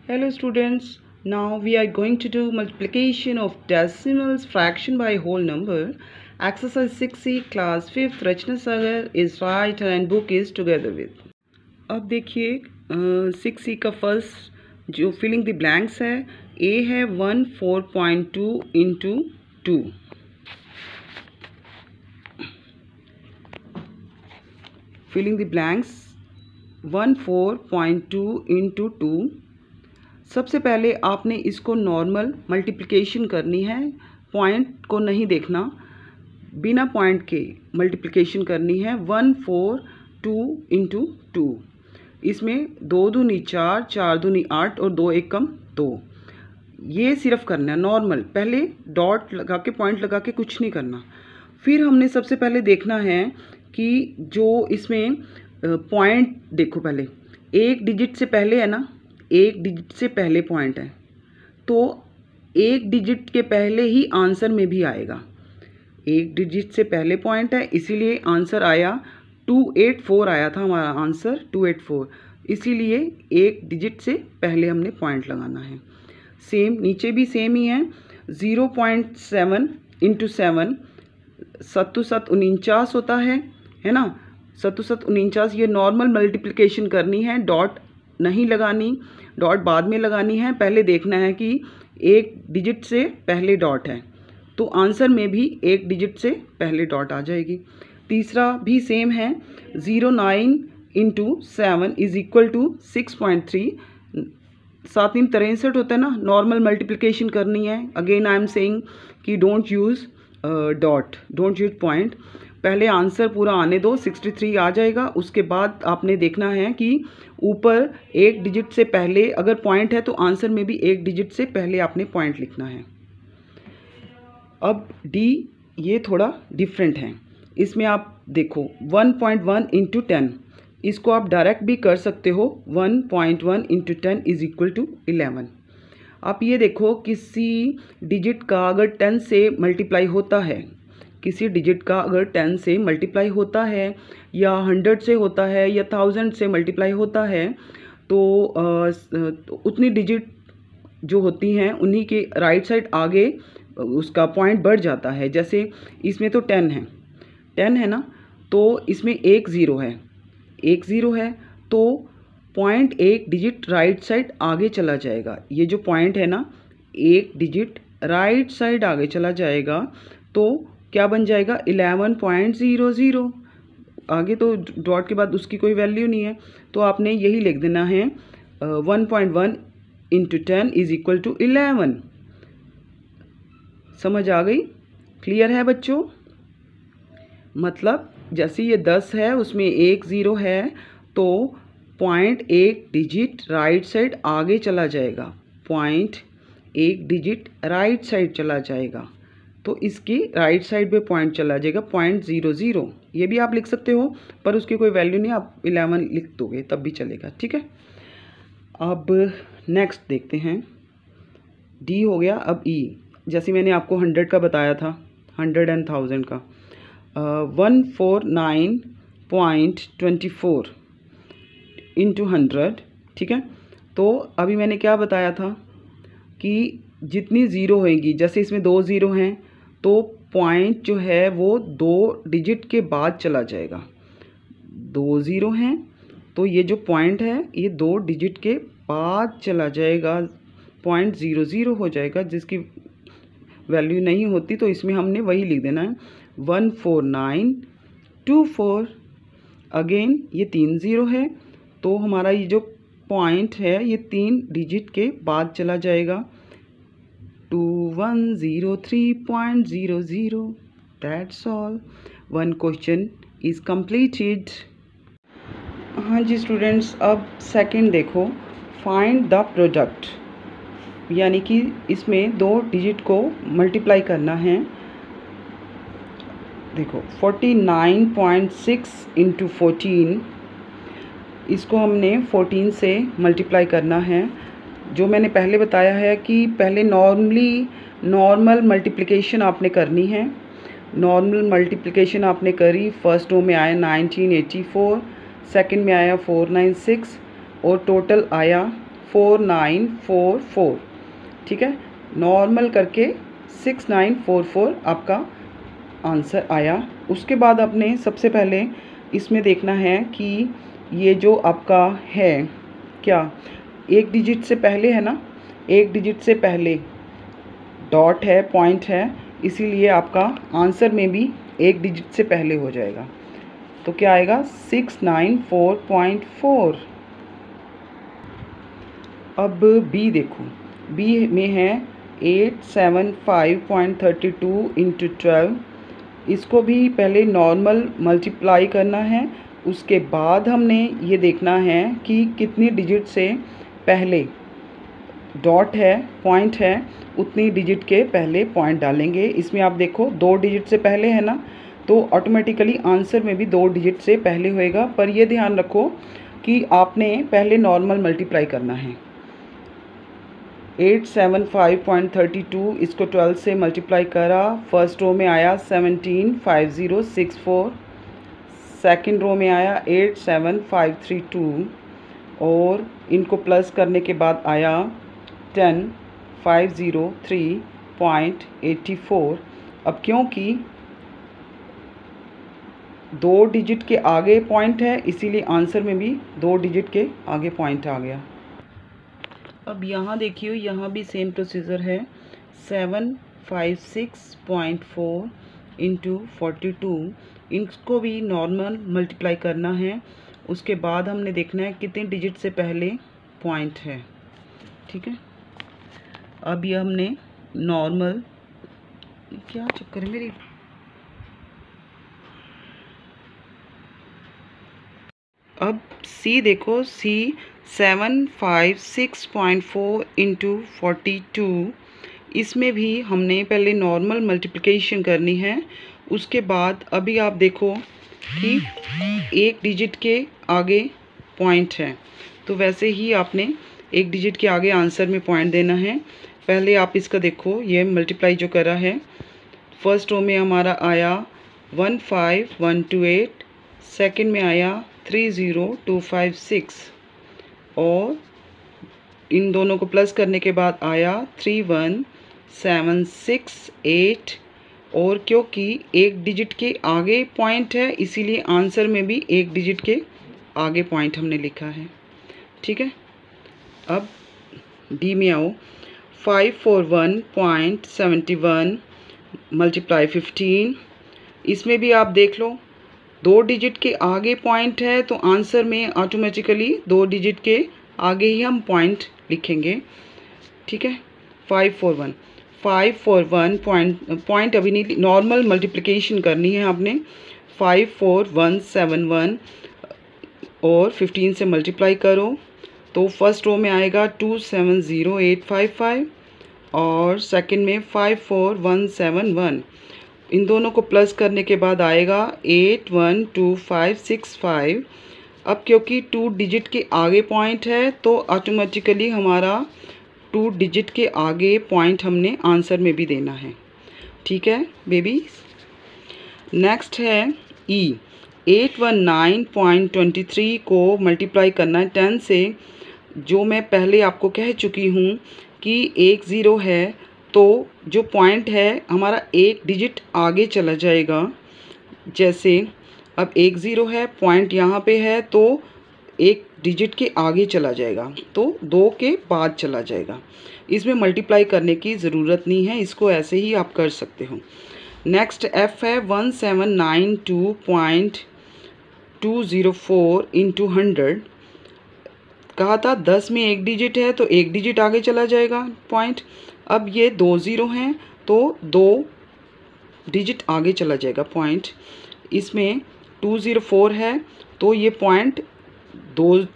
Hello students, now we are going to do multiplication of decimals fraction by whole number. Exercise 6C class 5th Rachna Sagar is right and book is together with. अब देखिए 6C का first जो filling the blanks है A है 14.2 into 2. Filling the blanks 14.2 into 2. सबसे पहले आपने इसको नॉर्मल मल्टीप्लिकेशन करनी है, पॉइंट को नहीं देखना, बिना पॉइंट के मल्टीप्लिकेशन करनी है। 142 इंटू 2, इसमें 2 दूनी 4, 4 दूनी 8 और 2 एक कम 2। ये सिर्फ करना है नॉर्मल, पहले डॉट लगा के पॉइंट लगा के कुछ नहीं करना। फिर हमने सबसे पहले देखना है कि जो इसमें पॉइंट देखो, पहले एक डिजिट से पहले है ना, एक डिजिट से पहले पॉइंट है तो एक डिजिट के पहले ही आंसर में भी आएगा। एक डिजिट से पहले पॉइंट है इसीलिए आंसर आया 284 आया था हमारा आंसर 284, इसीलिए एक डिजिट से पहले हमने पॉइंट लगाना है। सेम नीचे भी सेम ही है। 0.7 इंटू 7 7 7 49 होता है ना। 7 7 49, ये नॉर्मल मल्टीप्लिकेशन करनी है, डॉट नहीं लगानी, डॉट बाद में लगानी है। पहले देखना है कि एक डिजिट से पहले डॉट है तो आंसर में भी एक डिजिट से पहले डॉट आ जाएगी। तीसरा भी सेम है। 09 इंटू 7 इज इक्वल टू 6.3। 7 × 63 होता है ना, नॉर्मल मल्टीप्लिकेशन करनी है। अगेन आई एम सेइंग कि don't use dot, don't use point, पहले आंसर पूरा आने दो। 63 आ जाएगा। उसके बाद आपने देखना है कि ऊपर एक डिजिट से पहले अगर पॉइंट है तो आंसर में भी एक डिजिट से पहले आपने पॉइंट लिखना है। अब डी ये थोड़ा डिफरेंट है, इसमें आप देखो 1.1 इंटू 10, इसको आप डायरेक्ट भी कर सकते हो। 1.1 इंटू 10 इज इक्वल टू 11। आप ये देखो किसी डिजिट का अगर 10 से मल्टीप्लाई होता है, किसी डिजिट का अगर 10 से मल्टीप्लाई होता है या 100 से होता है या 1000 से मल्टीप्लाई होता है तो उतनी डिजिट जो होती हैं उन्हीं के राइट साइड आगे उसका पॉइंट बढ़ जाता है। जैसे इसमें तो 10 है ना, तो इसमें एक ज़ीरो है तो पॉइंट एक डिजिट राइट साइड आगे चला जाएगा। ये जो पॉइंट है ना, एक डिजिट राइट साइड आगे चला जाएगा तो क्या बन जाएगा 11.00। आगे तो डॉट के बाद उसकी कोई वैल्यू नहीं है तो आपने यही लिख देना है 1.1 इंटू 10 इज इक्वल टू 11। समझ आ गई? क्लियर है बच्चों? मतलब जैसे ये 10 है उसमें एक ज़ीरो है तो पॉइंट एक डिजिट राइट साइड आगे चला जाएगा, पॉइंट एक डिजिट राइट साइड चला जाएगा तो इसकी राइट साइड पे पॉइंट चला जाएगा 0.00। ये भी आप लिख सकते हो पर उसकी कोई वैल्यू नहीं, आप 11 लिख दोगे तब भी चलेगा, ठीक है। अब नेक्स्ट देखते हैं, डी हो गया। अब ई, जैसे मैंने आपको 100 का बताया था, 100 and 1000 का 149.24 इंटू 100, ठीक है। तो अभी मैंने क्या बताया था कि जितनी ज़ीरो होएगी, जैसे इसमें 2 ज़ीरो हैं तो पॉइंट जो है वो 2 डिजिट के बाद चला जाएगा। 2 ज़ीरो हैं तो ये जो पॉइंट है ये 2 डिजिट के बाद चला जाएगा, 0.00 हो जाएगा, जिसकी वैल्यू नहीं होती तो इसमें हमने वही लिख देना है 14924। अगेन ये 3 ज़ीरो है तो हमारा ये जो पॉइंट है ये 3 डिजिट के बाद चला जाएगा 2103.00। That's all, one question is completed. हाँ जी स्टूडेंट्स, अब सेकंड देखो, फाइंड द प्रोडक्ट, यानी कि इसमें 2 डिजिट को मल्टीप्लाई करना है। देखो 49.6 इंटू 14, इसको हमने 14 से मल्टीप्लाई करना है। जो मैंने पहले बताया है कि पहले नॉर्मल मल्टीप्लिकेशन आपने करनी है। नॉर्मल मल्टीप्लिकेशन आपने करी, फर्स्ट रो में आया 1984, सेकंड में आया 496 और टोटल आया 6944, ठीक है। नॉर्मल करके 6944 आपका आंसर आया। उसके बाद आपने सबसे पहले इसमें देखना है कि ये जो आपका है क्या एक डिजिट से पहले है ना, एक डिजिट से पहले डॉट है, पॉइंट है, इसीलिए आपका आंसर में भी एक डिजिट से पहले हो जाएगा। तो क्या आएगा 694.4। अब बी देखो, बी में है 875.32 इंटू 12। इसको भी पहले नॉर्मल मल्टीप्लाई करना है, उसके बाद हमने ये देखना है कि कितनी डिजिट से पहले डॉट है, पॉइंट है, उतनी डिजिट के पहले पॉइंट डालेंगे। इसमें आप देखो 2 डिजिट से पहले है ना, तो ऑटोमेटिकली आंसर में भी 2 डिजिट से पहले होएगा। पर ये ध्यान रखो कि आपने पहले नॉर्मल मल्टीप्लाई करना है। 875.32 इसको 12 से मल्टीप्लाई करा, फर्स्ट रो में आया 175064, सेकंड रो में आया 87532 और इनको प्लस करने के बाद आया 10503.84। अब क्योंकि 2 डिजिट के आगे पॉइंट है, इसीलिए आंसर में भी 2 डिजिट के आगे पॉइंट आ गया। अब यहाँ देखिए, यहाँ भी सेम प्रोसीजर है। 756.4 इंटू 42, इनको भी नॉर्मल मल्टीप्लाई करना है। उसके बाद हमने देखना है कितने डिजिट से पहले पॉइंट है, ठीक है। अब ये हमने नॉर्मल, क्या चक्कर है मेरी, अब सी देखो, सी 756.4 इंटू 42, इसमें भी हमने पहले नॉर्मल मल्टीप्लिकेशन करनी है। उसके बाद अभी आप देखो कि एक डिजिट के आगे पॉइंट है, तो वैसे ही आपने एक डिजिट के आगे आंसर में पॉइंट देना है। पहले आप इसका देखो, ये मल्टीप्लाई जो करा है, फर्स्ट रो में हमारा आया 15128, सेकंड में आया 30256 और इन दोनों को प्लस करने के बाद आया 31768 और क्योंकि एक डिजिट के आगे पॉइंट है, इसीलिए आंसर में भी एक डिजिट के आगे पॉइंट हमने लिखा है, ठीक है। अब डी में आओ, 541.71 मल्टीप्लाई 15, इसमें भी आप देख लो 2 डिजिट के आगे पॉइंट है, तो आंसर में ऑटोमेटिकली 2 डिजिट के आगे ही हम पॉइंट लिखेंगे, ठीक है। 541 पॉइंट अभी नहीं, नॉर्मल मल्टीप्लिकेशन करनी है आपने। 54171 और 15 से मल्टीप्लाई करो तो फर्स्ट रो में आएगा 270855 और सेकंड में 54171। इन दोनों को प्लस करने के बाद आएगा 812565। अब क्योंकि 2 डिजिट के आगे पॉइंट है, तो ऑटोमेटिकली हमारा 2 डिजिट के आगे पॉइंट हमने आंसर में भी देना है, ठीक है बेबी। नेक्स्ट है ई, 819.23 को मल्टीप्लाई करना है 10 से। जो मैं पहले आपको कह चुकी हूँ कि 1 0 है, तो जो पॉइंट है हमारा एक डिजिट आगे चला जाएगा। जैसे अब 1 0 है, पॉइंट यहाँ पे है, तो एक डिजिट के आगे चला जाएगा, तो 2 के बाद चला जाएगा। इसमें मल्टीप्लाई करने की ज़रूरत नहीं है, इसको ऐसे ही आप कर सकते हो। नेक्स्ट एफ है 1792.204 इंटू 100। कहा था 10 में एक डिजिट है, तो एक डिजिट आगे चला जाएगा पॉइंट। अब ये 2 0 हैं, तो 2 डिजिट आगे चला जाएगा पॉइंट। इसमें 204 है, तो ये पॉइंट 2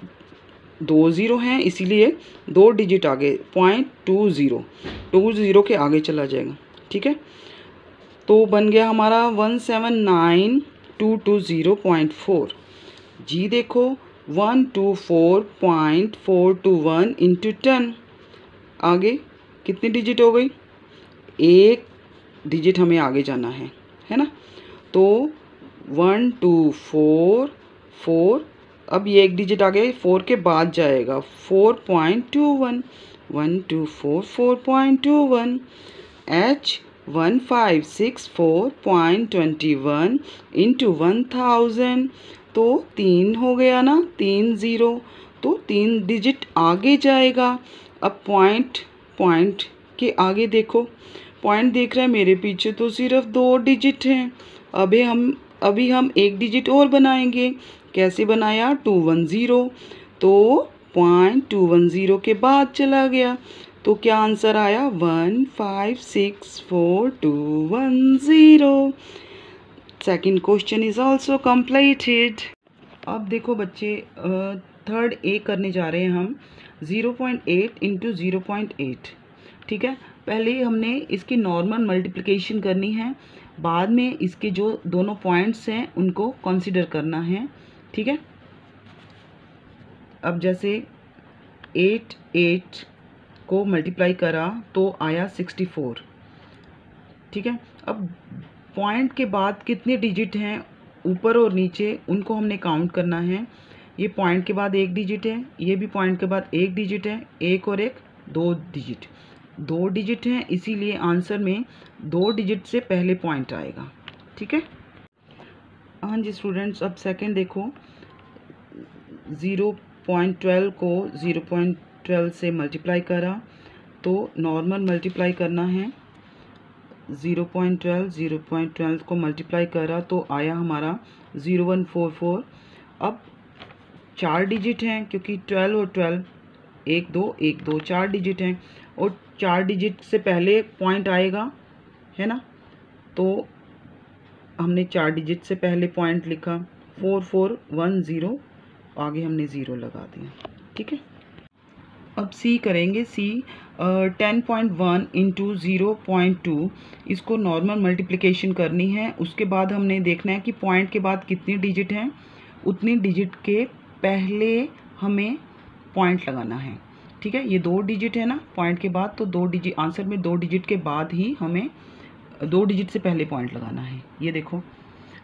0 हैं, इसीलिए 2 डिजिट आगे पॉइंट 20 के आगे चला जाएगा, ठीक है। तो बन गया हमारा 1792220.4। जी देखो 124.421 इंटू 10, आगे कितनी डिजिट हो गई, एक डिजिट हमें आगे जाना है ना। तो 1244 अब ये एक डिजिट आगे 4 के बाद जाएगा 4.21 1 2 4 4.21 H 1564.21 इंटू 1000 तो 3 हो गया ना, 3 ज़ीरो, तो 3 डिजिट आगे जाएगा। अब पॉइंट के आगे देखो, पॉइंट देख रहे हैं मेरे पीछे तो सिर्फ 2 डिजिट हैं। अभी हम एक डिजिट और बनाएंगे। कैसे बनाया? 210, तो 0.210 के बाद चला गया, तो क्या आंसर आया? 1564.210। Second question is also completed. अब देखो बच्चे, थर्ड ए करने जा रहे हैं हम 0.8 इंटू 0.8। ठीक है, पहले हमने इसकी नॉर्मल मल्टीप्लिकेशन करनी है, बाद में इसके जो दोनों पॉइंट्स हैं उनको कंसीडर करना है। ठीक है, अब जैसे 8 को मल्टीप्लाई करा तो आया 64। ठीक है, अब पॉइंट के बाद कितने डिजिट हैं ऊपर और नीचे, उनको हमने काउंट करना है। ये पॉइंट के बाद एक डिजिट है, ये भी पॉइंट के बाद एक डिजिट है, एक और एक 2 डिजिट, 2 डिजिट हैं, इसीलिए आंसर में 2 डिजिट से पहले पॉइंट आएगा। ठीक है, हाँ जी स्टूडेंट्स, अब सेकंड देखो, 0.12 को 0.12 से मल्टीप्लाई करा तो नॉर्मल मल्टीप्लाई करना है। 0.12 को मल्टीप्लाई करा तो आया हमारा 0144। अब 4 डिजिट हैं, क्योंकि 12 और 12 1 2 1 2 4 डिजिट हैं, और 4 डिजिट से पहले पॉइंट आएगा, है ना, तो हमने 4 डिजिट से पहले पॉइंट लिखा 4410, आगे हमने 0 लगा दिया। ठीक है, अब सी करेंगे। सी 10.1 इंटू 0.2, इसको नॉर्मल मल्टीप्लिकेशन करनी है। उसके बाद हमने देखना है कि पॉइंट के बाद कितनी डिजिट हैं, उतनी डिजिट के पहले हमें पॉइंट लगाना है। ठीक है, ये 2 डिजिट है ना पॉइंट के बाद, तो 2 डिजिट आंसर में 2 डिजिट के बाद ही हमें 2 डिजिट से पहले पॉइंट लगाना है। ये देखो,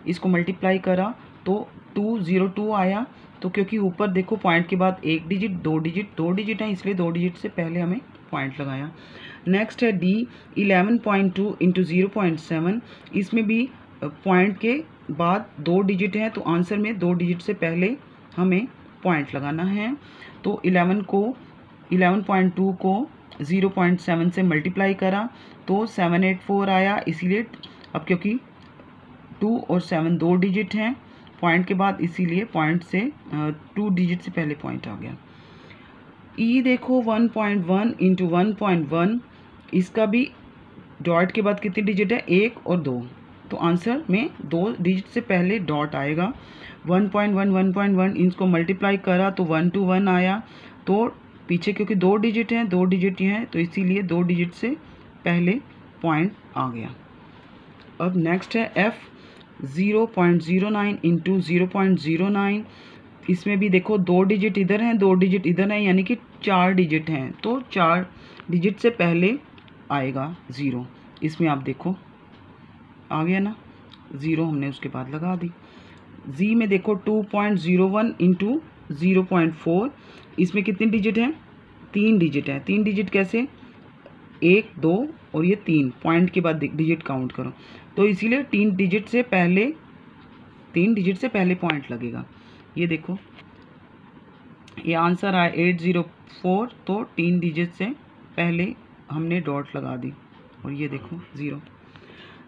इसको मल्टीप्लाई करा तो 202 आया, तो क्योंकि ऊपर देखो पॉइंट के बाद एक डिजिट 2 डिजिट है, इसलिए 2 डिजिट से पहले हमें पॉइंट लगाया। नेक्स्ट है डी 11.2 इंटू 0.7, इसमें भी पॉइंट के बाद 2 डिजिट है, तो आंसर में 2 डिजिट से पहले हमें पॉइंट लगाना है। तो 11.2 को 0.7 से मल्टीप्लाई करा तो 784 आया, इसीलिए अब क्योंकि 2 और 7 2 डिजिट हैं पॉइंट के बाद, इसीलिए पॉइंट से 2 डिजिट से पहले पॉइंट आ गया। ई देखो 1.1 इंटू 1.1, इसका भी डॉट के बाद कितनी डिजिट है? 1 और 2, तो आंसर में 2 डिजिट से पहले डॉट आएगा। 1.1 इनको मल्टीप्लाई करा तो 121 आया, तो पीछे क्योंकि 2 डिजिट हैं 2 डिजिट ये हैं, तो इसीलिए 2 डिजिट से पहले पॉइंट आ गया। अब नेक्स्ट है एफ 0.09 इंटू 0.09, इसमें भी देखो 2 डिजिट इधर हैं 2 डिजिट इधर हैं, यानी कि 4 डिजिट हैं, तो 4 डिजिट से पहले आएगा 0। इसमें आप देखो आ गया ना, 0 हमने उसके बाद लगा दी। जी में देखो 2.01 इंटू 0.4, इसमें कितने डिजिट हैं? 3 डिजिट हैं। 3 डिजिट कैसे? 1 2 और ये 3, पॉइंट के बाद डिजिट काउंट करो, तो इसीलिए 3 डिजिट से पहले पॉइंट लगेगा। ये देखो, ये आंसर आया 804, तो 3 डिजिट से पहले हमने डॉट लगा दी, और ये देखो 0।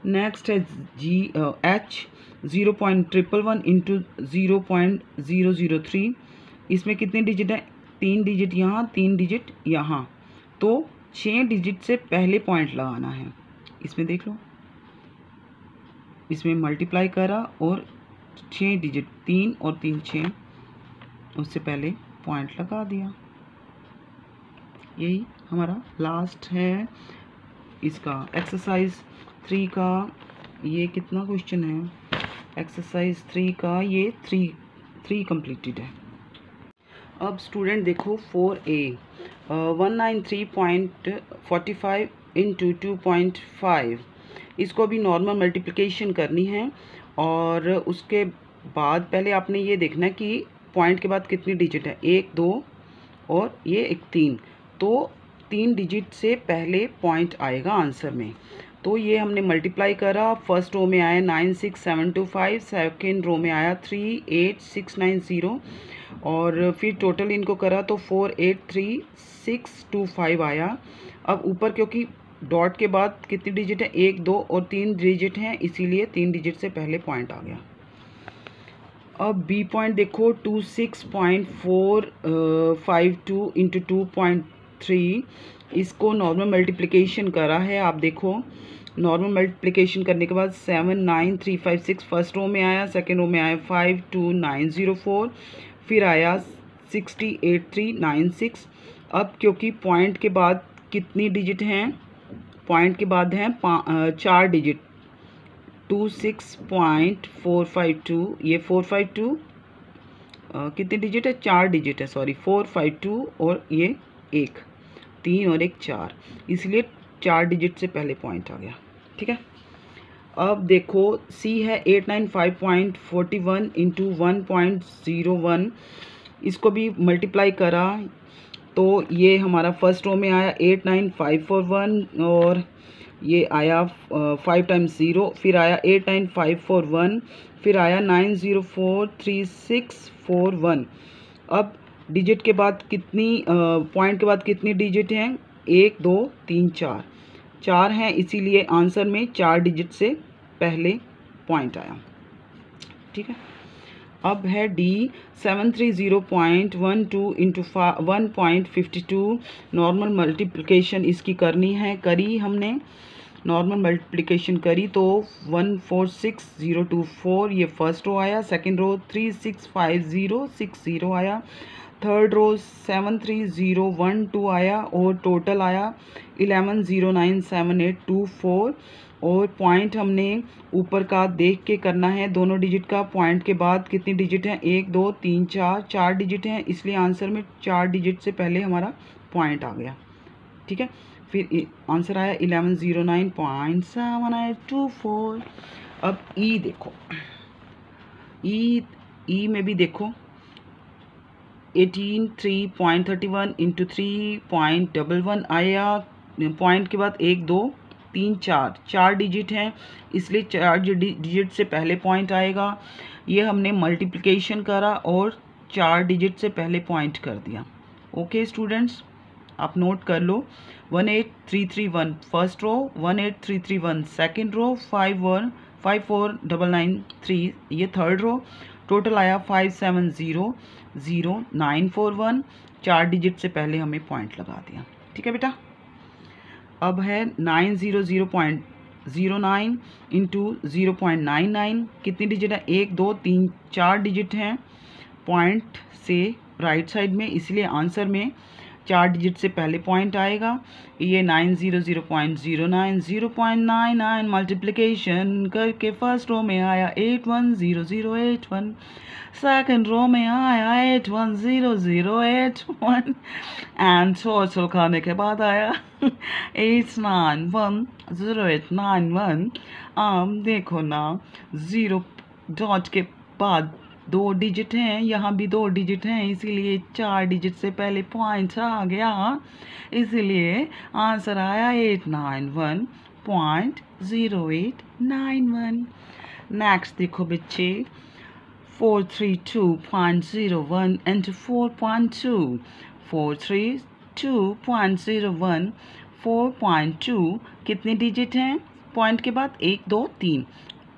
नेक्स्ट है जी एच 0.111 इंटू 0.003, इसमें कितने डिजिट हैं? 3 डिजिट यहाँ 3 डिजिट यहाँ, तो 6 डिजिट से पहले पॉइंट लगाना है। इसमें देख लो, इसमें मल्टीप्लाई करा और 6 डिजिट 3 और 3 6, उससे पहले पॉइंट लगा दिया। यही हमारा लास्ट है इसका एक्सरसाइज 3 का। ये कितना क्वेश्चन है? एक्सरसाइज 3 का ये 3 कंप्लीटेड है। अब स्टूडेंट देखो 4A 193.45 इंटू 2.5, इसको भी नॉर्मल मल्टीप्लिकेशन करनी है, और उसके बाद पहले आपने ये देखना है कि पॉइंट के बाद कितनी डिजिट है, 1 2 और ये एक 3, तो 3 डिजिट से पहले पॉइंट आएगा आंसर में। तो ये हमने मल्टीप्लाई करा, फर्स्ट रो में आया 96725, सेकेंड रो में आया 38690 और फिर टोटल इनको करा तो 483625 आया। अब ऊपर क्योंकि डॉट के बाद कितनी डिजिट है, 1 2 और 3 डिजिट हैं, इसीलिए 3 डिजिट से पहले पॉइंट आ गया। अब बी पॉइंट देखो 26.452 इंटू 2.3, इसको नॉर्मल मल्टीप्लिकेशन करा है। आप देखो नॉर्मल मल्टीप्लिकेशन करने के बाद 79356 फर्स्ट रो में आया, सेकेंड रो में आया 52904, फिर आया 608396। अब क्योंकि पॉइंट के बाद कितनी डिजिट हैं, पॉइंट के बाद हैं 4 डिजिट, 26.452, ये 452 कितनी डिजिट है, 4 डिजिट है, सॉरी 452 और ये 1 3 और 1 4, इसलिए 4 डिजिट से पहले पॉइंट आ गया। ठीक है। अब देखो सी है 895.41 इंटू 1.01, इसको भी मल्टीप्लाई करा तो ये हमारा फर्स्ट रो में आया 89541 और ये आया 5 टाइम्स 0, फिर आया 89541, फिर आया 9043641। अब डिजिट के बाद कितनी पॉइंट के बाद कितनी डिजिट हैं, 1 2 3 4, 4 हैं, इसीलिए आंसर में 4 डिजिट से पहले पॉइंट आया। ठीक है। अब है डी 730.12 इंटू 1.52, नॉर्मल मल्टीप्लिकेशन इसकी करनी है, करी हमने नॉर्मल मल्टीप्लिकेशन करी तो 146024, ये फर्स्ट रो आया, सेकंड रो 365060 आया, थर्ड रो 73012 आया और टोटल आया 11097824। और पॉइंट हमने ऊपर का देख के करना है, दोनों डिजिट का पॉइंट के बाद कितनी डिजिट हैं, 1 2 3 4, 4 डिजिट हैं, इसलिए आंसर में 4 डिजिट से पहले हमारा पॉइंट आ गया। ठीक है। फिर आंसर आया 1109.7824। अब ई देखो, ई में भी देखो 183.31 इंटू 3.11 आया, पॉइंट के बाद 1 2 3 4, 4 डिजिट हैं, इसलिए 4 डिजिट से पहले पॉइंट आएगा। ये हमने मल्टीप्लिकेशन करा और 4 डिजिट से पहले पॉइंट कर दिया। ओके स्टूडेंट्स, आप नोट कर लो, 18331 फर्स्ट रो, 18331 सेकेंड रो, 54993 ये थर्ड रो, टोटल आया 57000941, 4 डिजिट से पहले हमें पॉइंट लगा दिया। ठीक है बेटा। अब है 900.09 इंटू 0.99, कितनी डिजिट है, 1 2 3 4 डिजिट हैं पॉइंट से राइट साइड में, इसलिए आंसर में 4 डिजिट से पहले पॉइंट आएगा। ये 900.09 0.99 मल्टीप्लिकेशन करके फर्स्ट रो में आया 810081, सेकंड रो में आया 810081 एंड टोटल करने के बाद आया 8910891। अब देखो ना, 0 डॉट के बाद 2 डिजिट हैं, यहाँ भी 2 डिजिट हैं, इसीलिए 4 डिजिट से पहले पॉइंट आ गया, इसीलिए आंसर आया 891.0891। नेक्स्ट देखो बच्चे 432.01 इंटू 4.2, 432.01 4.2 कितने डिजिट हैं, पॉइंट के बाद 1 2 3,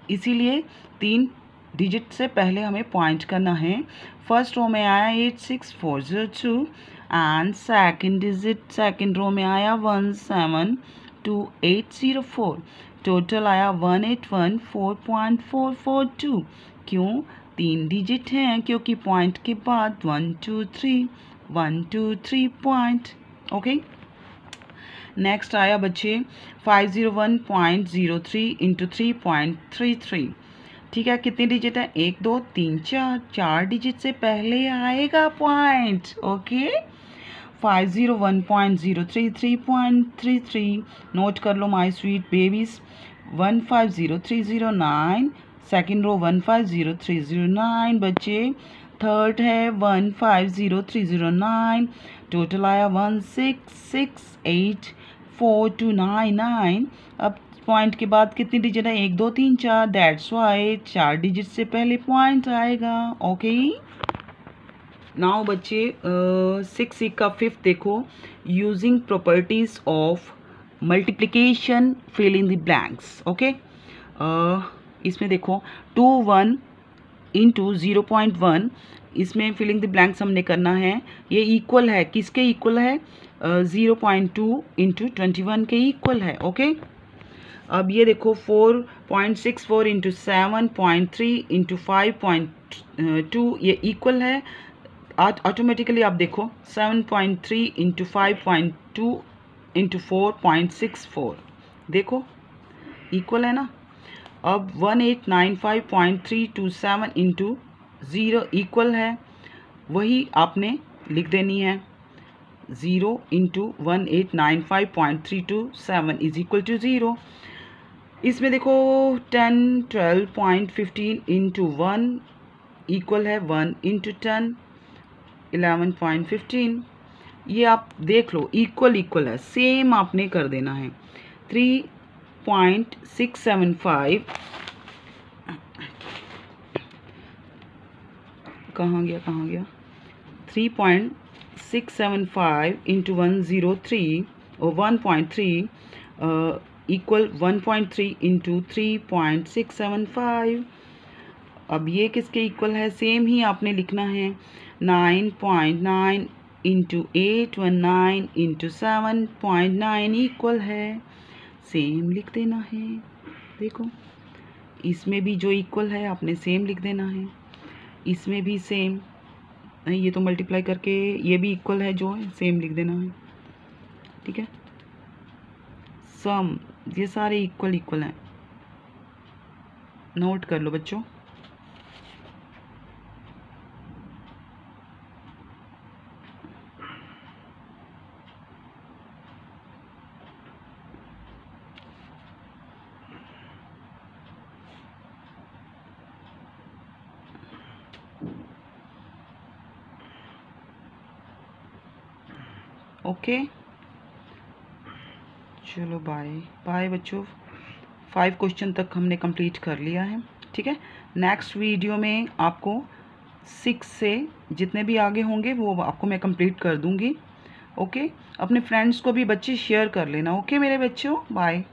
इसीलिए 3 डिजिट से पहले हमें पॉइंट करना है। फर्स्ट रो में आया 86402 and second digit second row में आया 172804, टोटल आया 1814.442। क्यों, 3 डिजिट हैं, क्योंकि पॉइंट के बाद 123 पॉइंट। ओके। नेक्स्ट आया बच्चे 501.03 इंटू 3.33। ठीक है, कितनी डिजिट है, 1 2 3 4, 4 डिजिट से पहले आएगा पॉइंट। ओके। 501.03 3.33 नोट कर लो my sweet babies. 150309 second row 150309 बच्चे, थर्ड है 150309, टोटल आया 16684299। अब पॉइंट के बाद कितनी डिजिट है, 1 2 3 4, दैट्स वाई 4 डिजिट से पहले पॉइंट आएगा। ओके, नाउ बच्चे 6 का 5th देखो, using properties of multiplication fill in the blanks. Okay, इसमें देखो 2 1 इंटू 0.1, इसमें फिलिंग द ब्लैंक्स हमने करना है। ये इक्वल है, किसके इक्वल है, 0.2 इंटू 21 के इक्वल है। ओके, अब ये देखो 4.64 इंटू 7.3 इंटू 5.2 ये इक्वल है। ऑटोमेटिकली आप देखो 7.3 इंटू 5.2 इंटू 4.64, देखो इक्वल है ना। अब 1895.327 इंटू 0 इक्वल है, वही आपने लिख देनी है। 0 इंटू 1895.327 इज इक्वल टू 0। इसमें देखो 10 12.15 इंटू 1 इक्वल है 1 इंटू 10 11.15। ये आप देख लो इक्वल है, सेम आपने कर देना है। 3.675 कहाँ गया 3.675 इंटू 103 और 1.3 इक्वल 1.3 इंटू 3.675। अब ये किसके इक्वल है, सेम ही आपने लिखना है। 9.9 इंटू 819 इंटू 7.9 इक्वल है, सेम लिख देना है। देखो इसमें भी जो इक्वल है आपने सेम लिख देना है, इसमें भी सेम, ये तो मल्टीप्लाई करके ये भी इक्वल है जो है, सेम लिख देना है। ठीक है, सम ये सारे इक्वल हैं, नोट कर लो बच्चों। ओके, चलो बाय बाय बच्चों। 5 क्वेश्चन तक हमने कंप्लीट कर लिया है। ठीक है, नेक्स्ट वीडियो में आपको 6 से जितने भी आगे होंगे वो आपको मैं कंप्लीट कर दूंगी। ओके, अपने फ्रेंड्स को भी बच्चे शेयर कर लेना। ओके मेरे बच्चों, बाय।